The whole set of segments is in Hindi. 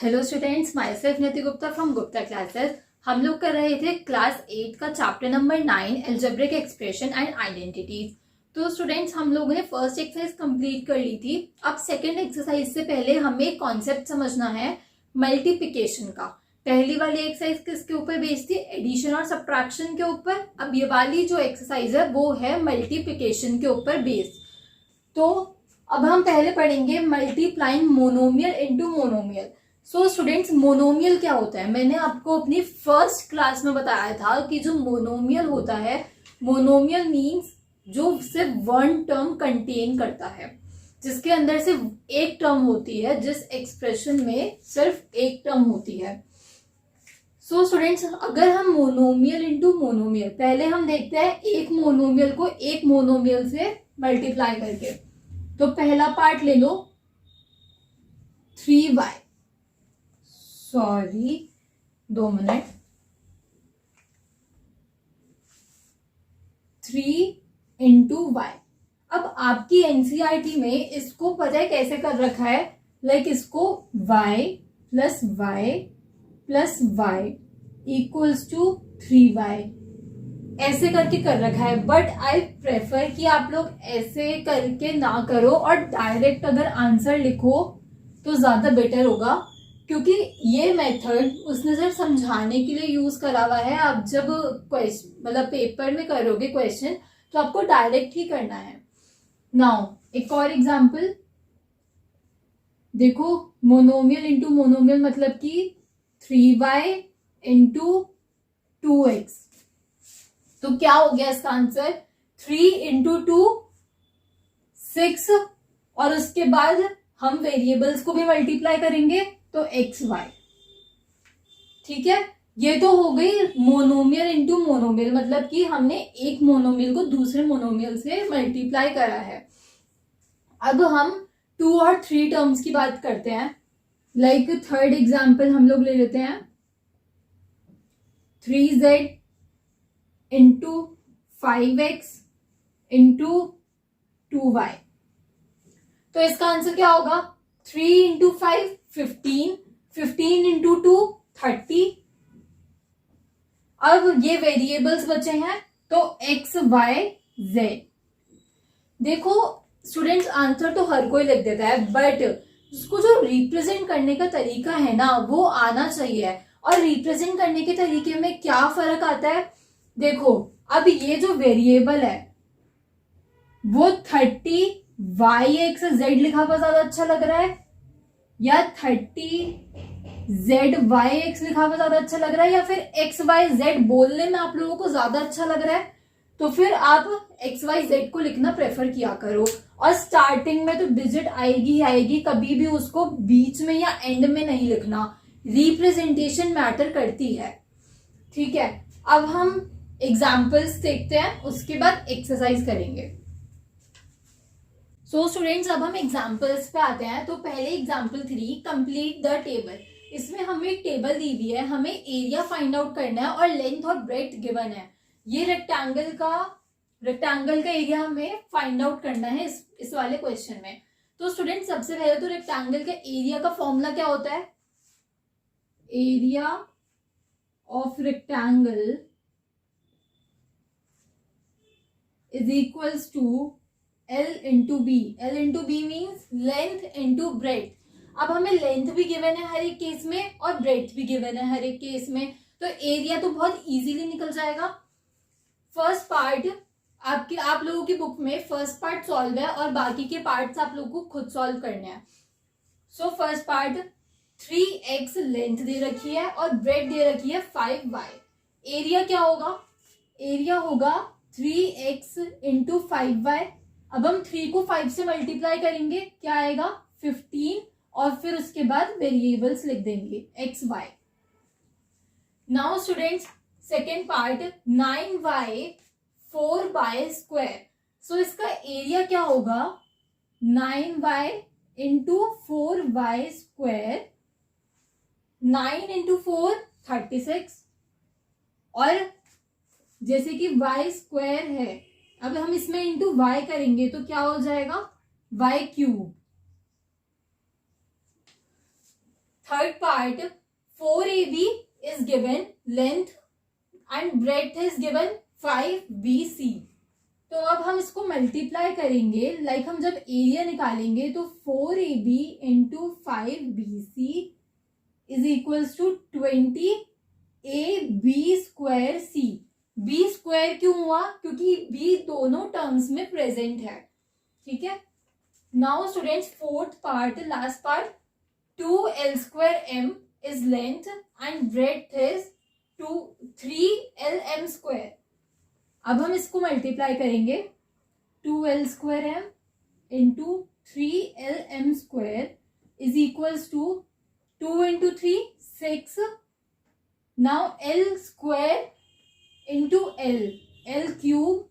हेलो स्टूडेंट्स, माई सेल्फ निति गुप्ता फ्रॉम गुप्ता क्लासेस। हम लोग कर रहे थे क्लास 8 का chapter number 9 algebraic expression and identities. तो स्टूडेंट्स, हम लोगों ने फर्स्ट एक्सरसाइज कंप्लीट कर ली थी। अब सेकंड एक्सरसाइज से पहले हमें एक कॉन्सेप्ट समझना है मल्टीप्लिकेशन का। पहली वाली एक्सरसाइज किसके ऊपर बेस्ड थी? एडिशन और सब्ट्रैक्शन के ऊपर। अब ये वाली जो एक्सरसाइज है वो है मल्टीप्लिकेशन के ऊपर बेस्ड। तो अब हम पहले पढ़ेंगे multiplying monomial into monomial. So students, monomial क्या होता है? मैंने आपको अपनी फर्स्ट क्लास में बताया था कि जो मोनोमियल होता है, मोनोमियल मीन्स जो सिर्फ वन टर्म कंटेन करता है, जिसके अंदर सिर्फ एक टर्म होती है, जिस एक्सप्रेशन में सिर्फ एक टर्म होती है। सो स्टूडेंट्स, अगर हम मोनोमियल इनटू मोनोमियल, पहले हम देखते हैं एक मोनोमियल को एक मोनोमियल से मल्टीप्लाई करके। तो पहला पार्ट ले लो 3y, sorry 2 minute, 3 into Y. अब आपकी एनसीईआरटी में इसको पता है कैसे कर रखा है? लाइक इसको y plus Y plus Y equals to 3y ऐसे करके कर रखा है। बट आई प्रेफर कि आप लोग ऐसे करके ना करो और डायरेक्ट अगर आंसर लिखो तो ज्यादा बेटर होगा, क्योंकि ये मेथड उसने सिर्फ समझाने के लिए यूज करा हुआ है। आप जब क्वेश्चन मतलब पेपर में करोगे क्वेश्चन तो आपको डायरेक्ट ही करना है। नाउ एक और एग्जांपल देखो, मोनोमियल इंटू मोनोमियल मतलब कि 3y इंटू 2x। तो क्या हो गया इसका आंसर? 3 इंटू 2 6, और उसके बाद हम वेरिएबल्स को भी मल्टीप्लाई करेंगे तो एक्स वाई। ठीक है, ये तो हो गई मोनोमियल इंटू मोनोमियल, मतलब कि हमने एक मोनोमियल को दूसरे मोनोमियल से मल्टीप्लाई करा है। अब हम 2 और 3 टर्म्स की बात करते हैं। लाइक थर्ड एग्जांपल हम लोग ले लेते हैं 3z into 5x into 2y। तो इसका आंसर क्या होगा? 3 इंटू 5 15, 15 इंटू 2 30। अब ये वेरिएबल्स बचे हैं तो x y z। देखो स्टूडेंट्स, आंसर तो हर कोई लिख देता है, बट उसको जो रिप्रेजेंट करने का तरीका है ना, वो आना चाहिए। और रिप्रेजेंट करने के तरीके में क्या फर्क आता है? देखो, अब ये जो वेरिएबल है वो 30yx z लिखा हुआ ज्यादा अच्छा लग रहा है, या 30zyx लिखा हुआ ज्यादा अच्छा लग रहा है, या फिर xyz बोलने में आप लोगों को ज्यादा अच्छा लग रहा है? तो फिर आप xyz को लिखना प्रेफर किया करो। और स्टार्टिंग में तो डिजिट आएगी ही आएगी, कभी भी उसको बीच में या एंड में नहीं लिखना। रिप्रेजेंटेशन मैटर करती है। ठीक है, अब हम एग्जाम्पल्स देखते हैं, उसके बाद एक्सरसाइज करेंगे। सो स्टूडेंट्स, अब हम एग्जाम्पल्स पे आते हैं। तो पहले एग्जाम्पल 3, कंप्लीट द टेबल। इसमें हमें एक टेबल दी हुई है, हमें एरिया फाइंड आउट करना है और लेंथ और ब्रेड्थ गिवन है। ये रेक्टेंगल का एरिया हमें फाइंड आउट करना है इस वाले क्वेश्चन में। तो स्टूडेंट, सबसे पहले तो रेक्टेंगल के एरिया का फॉर्मूला क्या होता है? Area of rectangle is equals to L into B. L into B means length into breadth. अब हमें लेंथ भी गिवन है हर एक केस में और ब्रेड्थ भी गिवन है हर एक केस में, तो एरिया तो बहुत इजीली निकल जाएगा। फर्स्ट पार्ट आप लोगों की बुक में फर्स्ट पार्ट सॉल्व है और बाकी के पार्ट्स आप लोगों को खुद सॉल्व करने हैं। So first part 3x length दे रखी है और ब्रेड दे रखी है 5y। एरिया क्या होगा? एरिया होगा 3x इंटू 5y। अब हम 3 को 5 से मल्टीप्लाई करेंगे, क्या आएगा? 15, और फिर उसके बाद वेरिएबल्स लिख देंगे x y। Now students, second part 9y 4y square. So इसका एरिया क्या होगा? 9y into 4y square. 9 into 4 36, और जैसे कि y स्क्वायर है, अब हम इसमें इंटू y करेंगे तो क्या हो जाएगा? y cube. Third part 4AB is given length and breadth is given 5BC. तो अब हम इसको मल्टीप्लाई करेंगे, लाइक हम जब एरिया निकालेंगे तो 4AB into 5BC is equals to 20AB square C. B square क्यों हुआ? क्योंकि B दोनों टर्म्स में प्रेजेंट है. ठीक है. Now students, fourth part, last part, 2L square M is length and breadth is 3LM square. अब हम इसको मल्टीप्लाई करेंगे. 2L square M into 3LM square is equals to 2 into 3 6. Now L square into L cube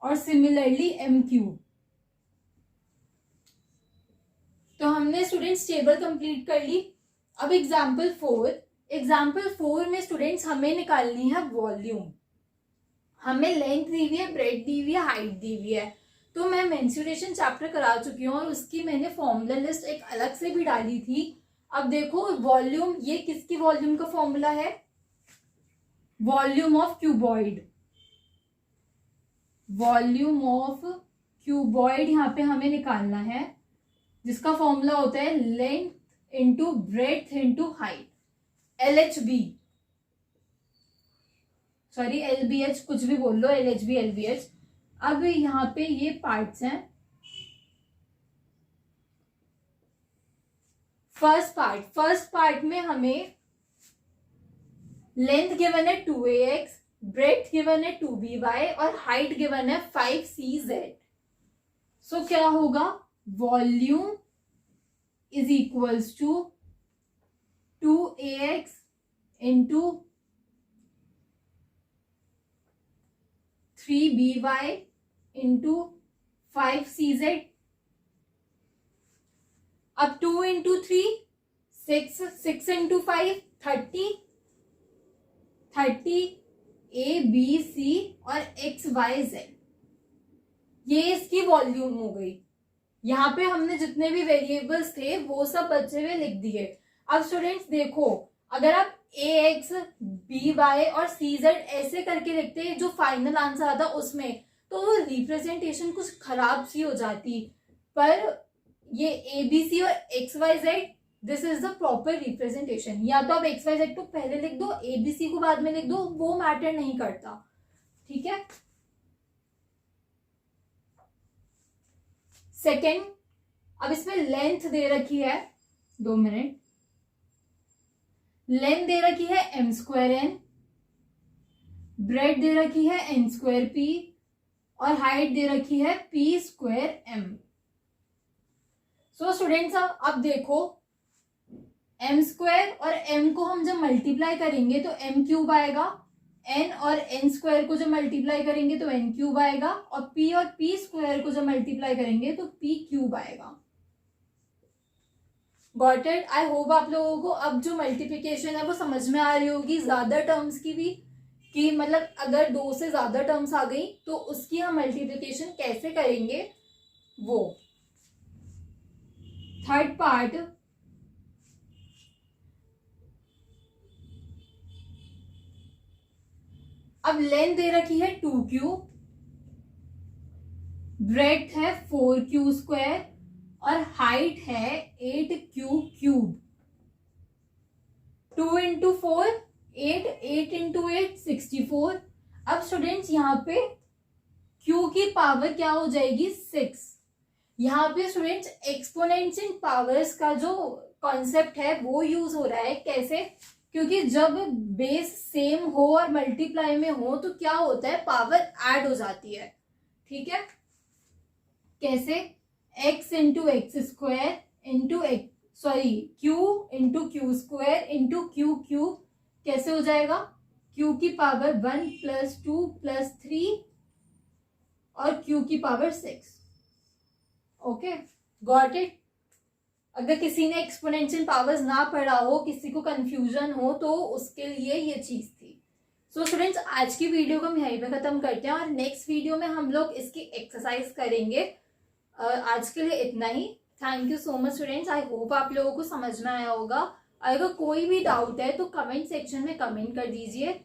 और सिमिलरली M क्यूब. तो हमने स्टूडेंट्स टेबल कंप्लीट कर ली. अब एग्जाम्पल 4 में स्टूडेंट्स हमें निकालनी है वॉल्यूम. हमें लेंथ दी हुई है, ब्रेड दी हुई है, हाइट दी हुई है. तो मैं मेंस्ट्रुएशन चैप्टर करा चुकी हूँ और उसकी मैंने फॉर्मूला लिस्ट एक अलग से भी डाली थी. अब देखो वॉल्यूम, ये किसकी वॉल्यूम का फॉर्मूला है? Volume of cuboid. Volume of cuboid यहाँ पे हमें निकालना है, जिसका फॉर्मूला होता है length into breadth into height. LHB, sorry LBH, कुछ भी बोल लो, LHB LBH. अब यहाँ पे ये पार्ट्स हैं. फर्स्ट पार्ट में हमें लेंथ गिवन है 2AX, ब्रेड्थ गिवन है 2BY और हाइट गिवन है 5CZ. सो क्या होगा? Volume is equals to 2AX into 3BY into 5CZ. अब 2 इंटू 3 6 इंटू 5 30 ABC और XYZ. ये इसकी वॉल्यूम हो गई. यहाँ पे हमने जितने भी वेरिएबल्स थे वो सब बचे हुए लिख दिए. अब स्टूडेंट्स देखो, अगर आप AX, BY और CZ ऐसे करके लिखते हैं जो फाइनल आंसर आता उसमें, तो रिप्रेजेंटेशन कुछ खराब सी हो जाती. पर ये ABC और XYZ, this is the proper representation. या तो आप XYZ को पहले लिख दो, ABC को बाद में लिख दो, वो मैटर नहीं करता. ठीक है. सेकेंड, अब इसमें लेंथ दे रखी है, 2 मिनट. लेंथ दे रखी है M स्क्वायर N, ब्रेड दे रखी है N स्क्वायर P और हाइट दे रखी है P square M. So students, अब देखो M स्क्वायर और M को हम जब मल्टीप्लाई करेंगे तो M क्यूब आएगा. N और N स्क्वायर को जब मल्टीप्लाई करेंगे तो N क्यूब आएगा और P स्क्वायर को जब मल्टीप्लाई करेंगे तो P क्यूब आएगा. Got it? आई होप आप लोगों को अब जो मल्टीप्लिकेशन है वो समझ में आ रही होगी. ज्यादा टर्म्स की भी, कि मतलब अगर 2 से ज्यादा टर्म्स आ गई तो उसकी हम मल्टीप्लिकेशन कैसे करेंगे वो. थर्ड पार्ट, अब लेंथ दे रखी है 2Q, ब्रेड्थ है 4Q स्क्वायर और हाइट है 8Q क्यूब. 2 into 4 8 into 8 64. अब स्टूडेंट्स यहाँ पे Q की पावर क्या हो जाएगी? 6. यहाँ पे स्टूडेंट्स एक्सपोनेंट्स इन पावर्स का जो कॉन्सेप्ट है वो यूज हो रहा है. कैसे? क्योंकि जब बेस सेम हो और मल्टीप्लाई में हो तो क्या होता है? पावर ऐड हो जाती है. ठीक है. कैसे? x into x square into Q into Q square into Q cube कैसे हो जाएगा? Q की पावर 1 प्लस 2 प्लस 3 और Q की पावर 6. Okay, got it? अगर किसी ने एक्सपोनेंशियल पावर्स ना पढ़ा हो, किसी को कंफ्यूजन हो, तो उसके लिए ये चीज थी. सो स्टूडेंट्स, आज की वीडियो को हम यहीं पे खत्म करते हैं और नेक्स्ट वीडियो में हम लोग इसकी एक्सरसाइज करेंगे. आज के लिए इतना ही. Thank you so much students. I hope आप लोगों को समझ में आया होगा. अगर कोई भी डाउट है तो कमेंट सेक्शन में कमेंट कर दीजिए।